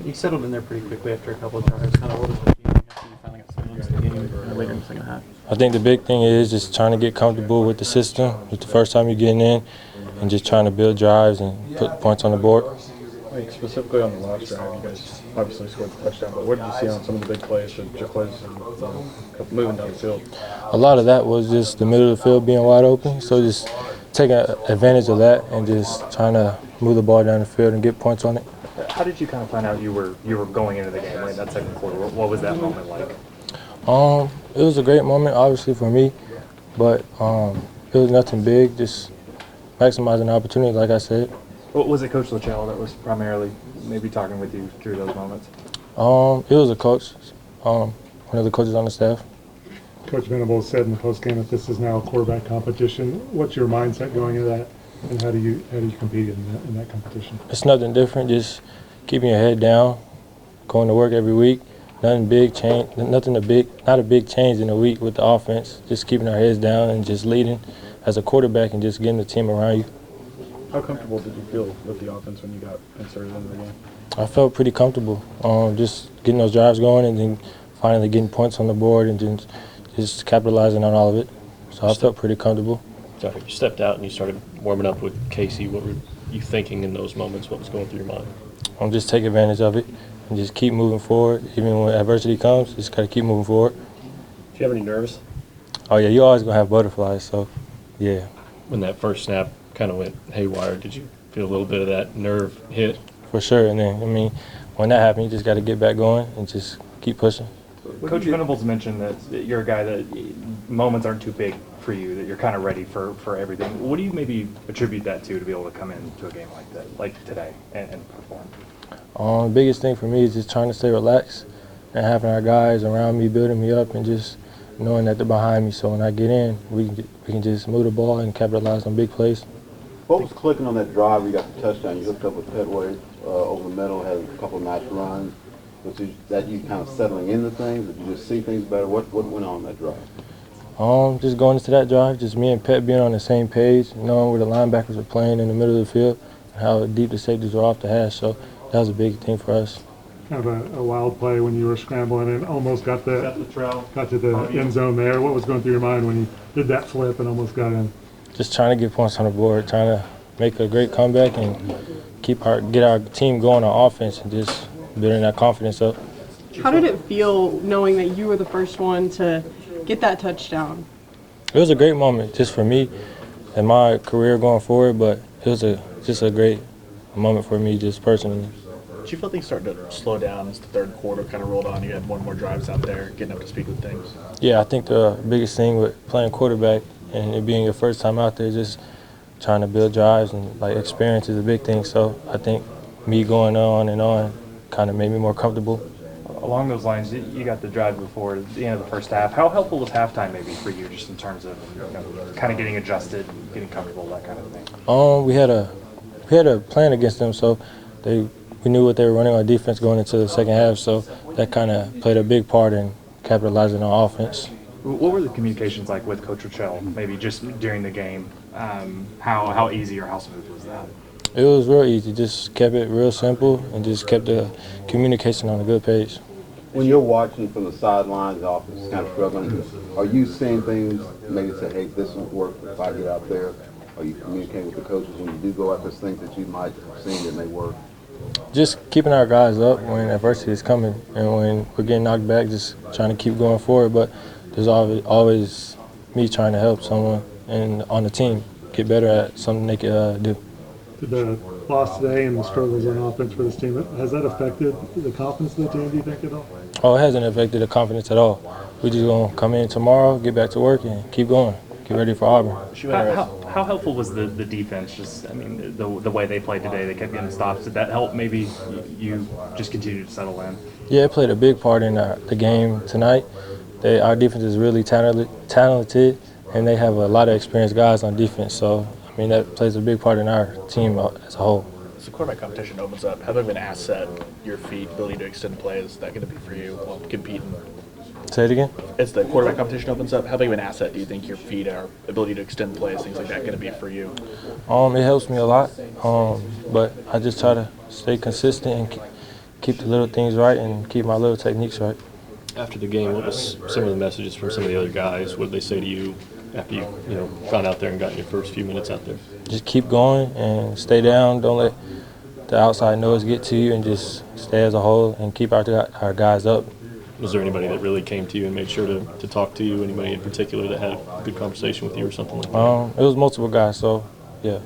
You settled in there pretty quickly after a couple of drives. Kind of what was the feeling after you finally got settled into the game later in the second half? I think the big thing is just trying to get comfortable with the system. It's the first time you're getting in, and just trying to build drives and put points on the board. Like specifically on the last drive, you guys obviously scored the touchdown, but what did you see on some of the big plays, the jet plays, and moving down the field? A lot of that was just the middle of the field being wide open, so just taking advantage of that and just trying to move the ball down the field and get points on it. How did you kind of find out you were going into the game late in that second quarter? What was that moment like? It was a great moment, obviously, for me, but it was nothing big, just maximizing the opportunity, like I said. What was it Coach Lachelle that was primarily maybe talking with you through those moments? It was a coach, one of the coaches on the staff. Coach Venables said in the postgame that this is now a quarterback competition. What's your mindset going into that, and how do you compete in that competition? It's nothing different, just keeping your head down, going to work every week. Nothing big change, not a big change in a week with the offense. Just keeping our heads down and just leading as a quarterback and just getting the team around you. How comfortable did you feel with the offense when you got inserted into the game? I felt pretty comfortable, just getting those drives going and then finally getting points on the board and just capitalizing on all of it. So I felt pretty comfortable. Sorry, you stepped out and you started warming up with Casey. What were you thinking in those moments? What was going through your mind? Just take advantage of it and just keep moving forward. Even when adversity comes, just got to keep moving forward. Do you have any nerves? Oh, yeah, you're always going to have butterflies, so, yeah. When that first snap kind of went haywire, did you feel a little bit of that nerve hit? For sure, and then, when that happened, you just got to get back going and just keep pushing. Coach Venables mentioned that you're a guy that moments aren't too big for you, that you're kind of ready for everything. What do you maybe attribute that to be able to come into a game like that, like today, and perform? The biggest thing for me is just trying to stay relaxed and having our guys around me building me up and just knowing that they're behind me. So when I get in, we can just move the ball and capitalize on big plays. What was clicking on that drive? You got the touchdown. You hooked up with Petway over the middle, had a couple of nice runs. Was that you kind of settling into things? Did you just see things better? What went on that drive? Just going into that drive, just me and Pet being on the same page, knowing where the linebackers were playing in the middle of the field, and how deep the safeties were off the hash. So that was a big thing for us. Kind of a wild play when you were scrambling and almost got to the end zone there. What was going through your mind when you did that flip and almost got in? Just trying to get points on the board, trying to make a great comeback and get our team going on offense and just building that confidence up. How did it feel knowing that you were the first one to get that touchdown? It was a great moment just for me and my career going forward, but it was just a great moment for me just personally. Did you feel things started to slow down as the third quarter kind of rolled on? You had one more drives out there, getting up to speed with things. Yeah, I think the biggest thing with playing quarterback and it being your first time out there, just trying to build drives and experience is a big thing. So I think me going on and on kind of made me more comfortable. Along those lines, you got the drive before the end of the first half. How helpful was halftime maybe for you, just in terms of kind of getting adjusted, getting comfortable, that kind of thing? We had a plan against them, so we knew what they were running on defense going into the second half, so that kind of played a big part in capitalizing on offense. What were the communications like with Coach Lachelle, maybe just during the game? How easy or how smooth was that? It was real easy. Just kept it real simple and just kept the communication on a good page. When you're watching from the sidelines, the offense is kind of struggling, are you seeing things, maybe say, hey, this won't work if I get out there? Are you communicating with the coaches when you do go after things that you might have seen that may work? Just keeping our guys up when adversity is coming and when we're getting knocked back, just trying to keep going forward. But there's always me trying to help someone on the team get better at something they can do. Did the loss today and the struggles on offense for this team, has that affected the confidence of the team, do you think, at all? Oh, it hasn't affected the confidence at all. We're just going to come in tomorrow, get back to work, and keep going. Get ready for Auburn. How helpful was the defense? Just, the way they played today, they kept getting stops. Did that help maybe you just continue to settle in? Yeah, it played a big part in the game tonight. Our defense is really talented, and they have a lot of experienced guys on defense. So, that plays a big part in our team as a whole. As the quarterback competition opens up, how big of an asset your feet, ability to extend plays, is that going to be for you while competing? Say it again? As the quarterback competition opens up, how big of an asset do you think your feet, our ability to extend plays, things like that, going to be for you? It helps me a lot, but I just try to stay consistent and keep the little things right and keep my little techniques right. After the game, what was some of the messages from some of the other guys? What did they say to you after you got out there and got in your first few minutes out there? Just keep going and stay down. Don't let the outside noise get to you, and just stay as a whole and keep our guys up. Was there anybody that really came to you and made sure to talk to you? Anybody in particular that had a good conversation with you or something like that? It was multiple guys, so yeah.